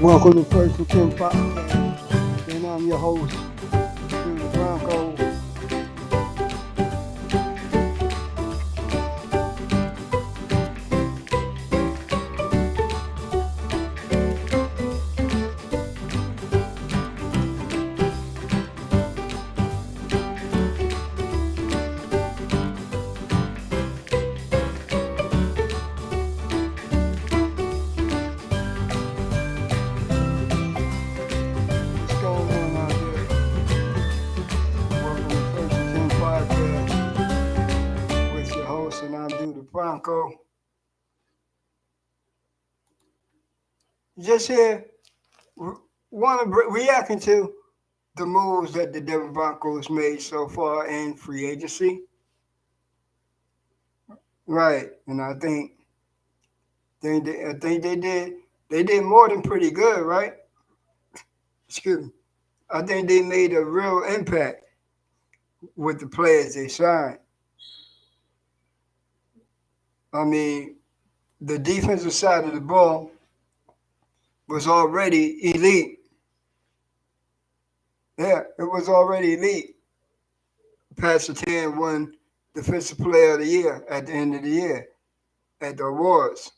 Welcome to First and 10 Podcast, and I'm your host, the Broncos. What's going on out there? Welcome to First and 10 Podcast with your host, and I'm the Bronco. Just here, want to reacting to the moves that the Denver Broncos made so far in free agency. Right, and I think they did more than pretty good, right? Excuse me. I think they made a real impact with the players they signed. I mean, the defensive side of the ball was already elite. Yeah, it was already elite. Pat Surtain won Defensive Player of the Year at the end of the year at the awards.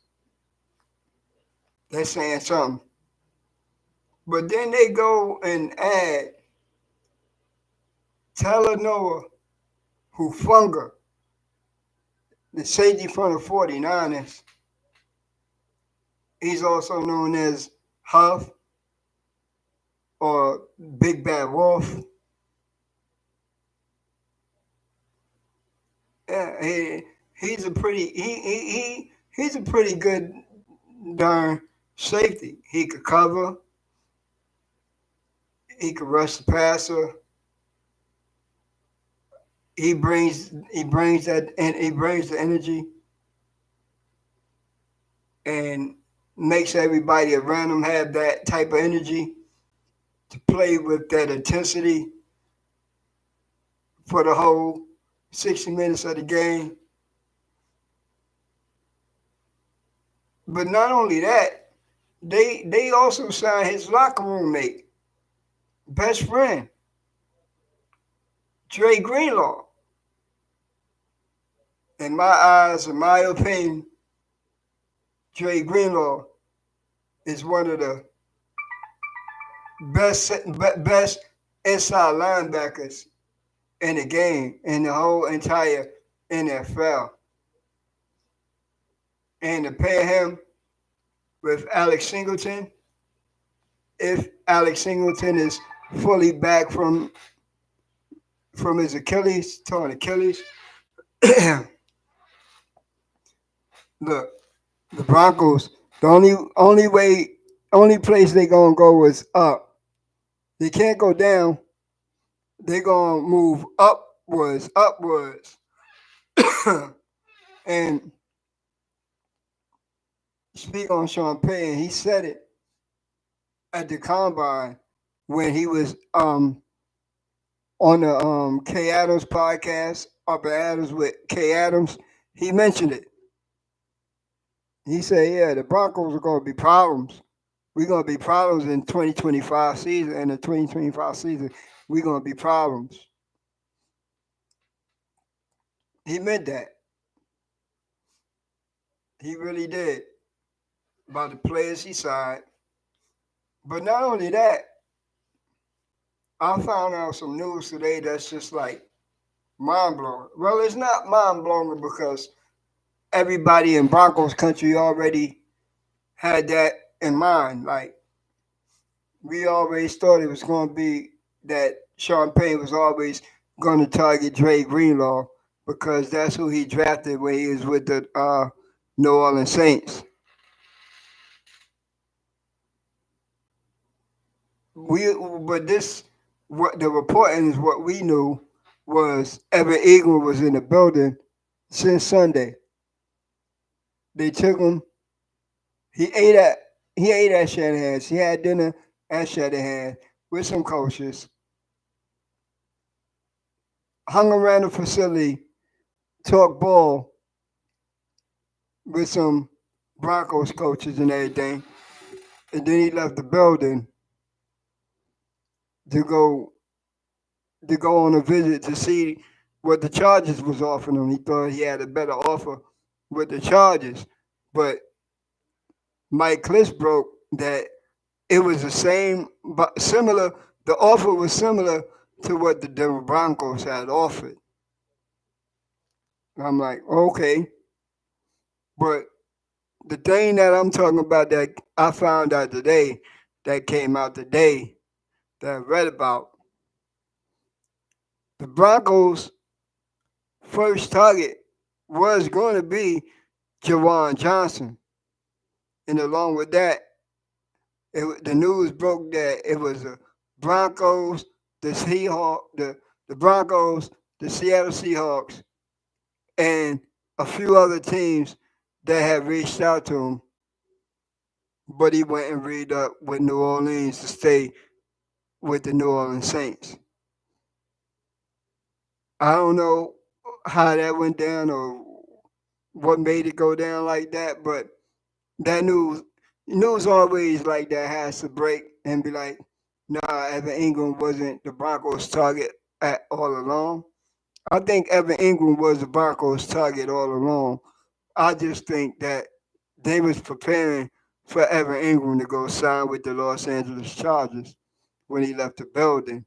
That's saying something. But then they go and add Talanoa Hufanga, the safety from the 49ers. He's also known as Huff or Big Bad Wolf. Yeah, he's a pretty good darn safety. He could cover. He could rush the passer. He brings that, and he brings the energy and makes everybody around him have that type of energy to play with that intensity for the whole 60 minutes of the game. But not only that, they also signed his locker room mate, best friend, Dre Greenlaw. In my eyes, in my opinion, Dre Greenlaw is one of the best inside linebackers in the game, in the whole entire NFL. And to pair him with Alex Singleton, if Alex Singleton is fully back from his torn Achilles, look, the Broncos, the only place they gonna go is up. They can't go down. They gonna move upwards. And speak on Sean Payton, he said it at the combine when he was on the K Adams podcast, Upper Adams with K Adams. He mentioned it. He said, yeah, the Broncos are going to be problems. We're going to be problems in 2025 season. In the 2025 season, we're going to be problems. He meant that. He really did. About the players he signed. But not only that, I found out some news today that's just like mind-blowing. Well, it's not mind-blowing because everybody in Broncos country already had that in mind. Like, we always thought it was going to be that Sean Payton was always going to target Dre Greenlaw because that's who he drafted when he was with the New Orleans Saints. What the reporting is what we knew was Evan Eagle was in the building since Sunday. They took him. He ate at Shanahan's. He had dinner at Shanahan with some coaches. Hung around the facility, talked ball with some Broncos coaches and everything. and then he left the building to go to go on a visit to see what the Chargers was offering him. He thought he had a better offer with the Chargers, but Mike Kliss broke that it was the same, but similar. The offer was similar to what the Denver Broncos had offered. I'm like, okay, but the thing that I'm talking about that I found out today, that came out today, that I read about, the Broncos' first target was going to be Jawan Johnson, and along with that, the news broke that it was the Broncos, the Seahawks, the Broncos, the Seattle Seahawks, and a few other teams that had reached out to him, but he went and read up with New Orleans to stay with the New Orleans Saints. I don't know how that went down or what made it go down like that, but that news always like that has to break and be like, nah, Evan Ingram wasn't the Broncos' target at all along. I think Evan Ingram was the Broncos' target all along. I just think that they was preparing for Evan Ingram to go sign with the Los Angeles Chargers when he left the building.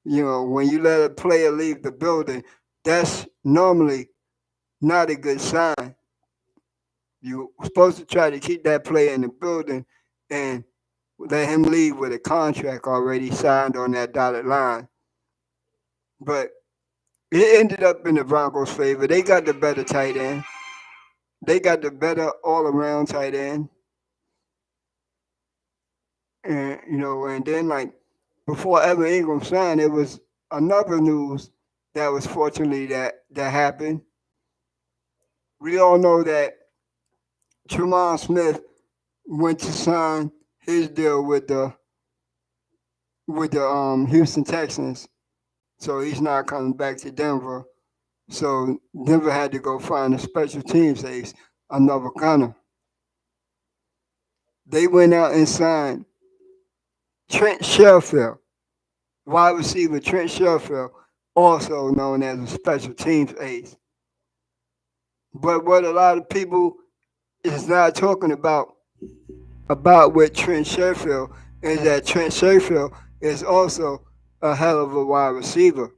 You know, when you let a player leave the building, that's normally not a good sign. You're supposed to try to keep that player in the building and let him leave with a contract already signed on that dotted line. But it ended up in the Broncos' favor. They got the better tight end. They got the better all around tight end. And and then like before Evan Ingram signed, it was another news that was fortunately that happened. We all know that Tremont Smith went to sign his deal with the Houston Texans, so he's not coming back to Denver. So Denver had to go find a special teams ace, another gunner. They went out and signed Trent Sherfield, wide receiver Trent Sherfield, also known as a special teams ace. But what a lot of people is not talking about with Trent Sherfield is that Trent Sherfield is also a hell of a wide receiver.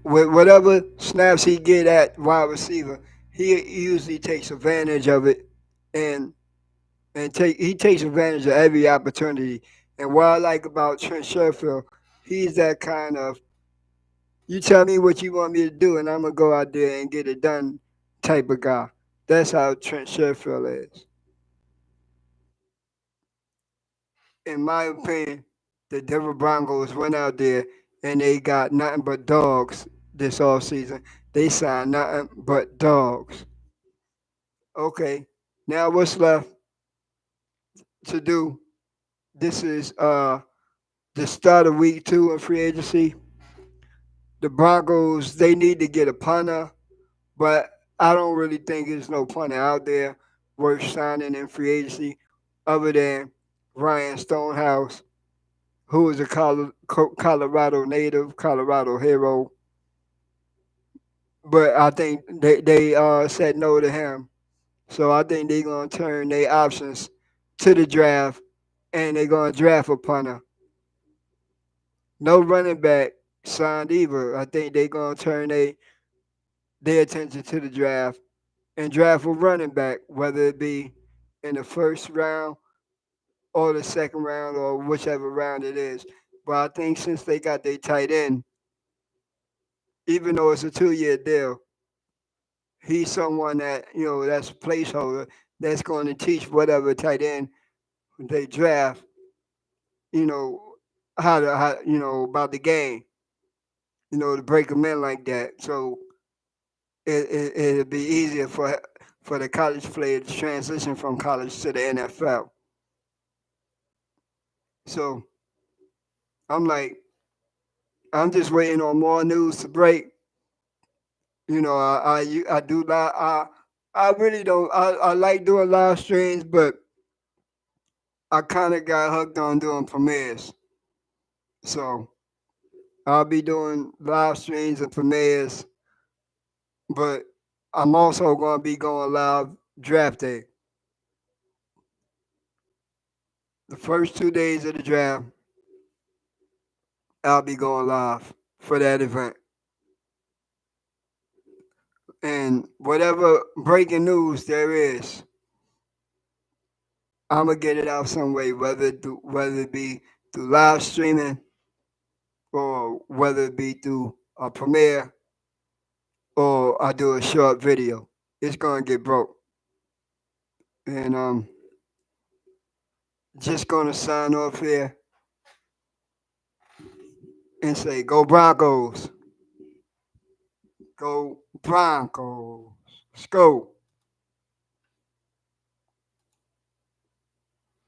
With whatever snaps he get at wide receiver, he usually takes advantage of it and he takes advantage of every opportunity. And what I like about Trent Sherfield, he's that kind of you tell me what you want me to do and I'm gonna go out there and get it done type of guy. That's how Trent Sherfield is. In my opinion, the Denver Broncos went out there and they got nothing but dogs this offseason. They signed nothing but dogs. Okay, now what's left to do? This is the start of week 2 in free agency. The Broncos, they need to get a punter, but I don't really think there's no punter out there worth signing in free agency other than Ryan Stonehouse, who is a Colorado native, Colorado hero. But I think they said no to him. So I think they're going to turn their options to the draft and they're going to draft a punter. No running back signed either. I think they're going to turn their attention to the draft and draft a running back, whether it be in the first round or the second round or whichever round it is. But I think since they got their tight end, even though it's a 2-year deal, he's someone that that's a placeholder that's going to teach whatever tight end they draft, you know how about the game, to break them in like that. So it'll be easier for the college player to transition from college to the NFL. So I'm like, I'm just waiting on more news to break. I do not. I really don't. I like doing live streams, but I kind of got hooked on doing premieres. So I'll be doing live streams and premieres, but I'm also going to be going live draft day. The first 2 days of the draft, I'll be going live for that event. And whatever breaking news there is, I'm gonna get it out some way, whether it be through live streaming or whether it be through a premiere or I do a short video. It's gonna get broke. And just gonna sign off here and say, go Broncos. Go Broncos. Let's go.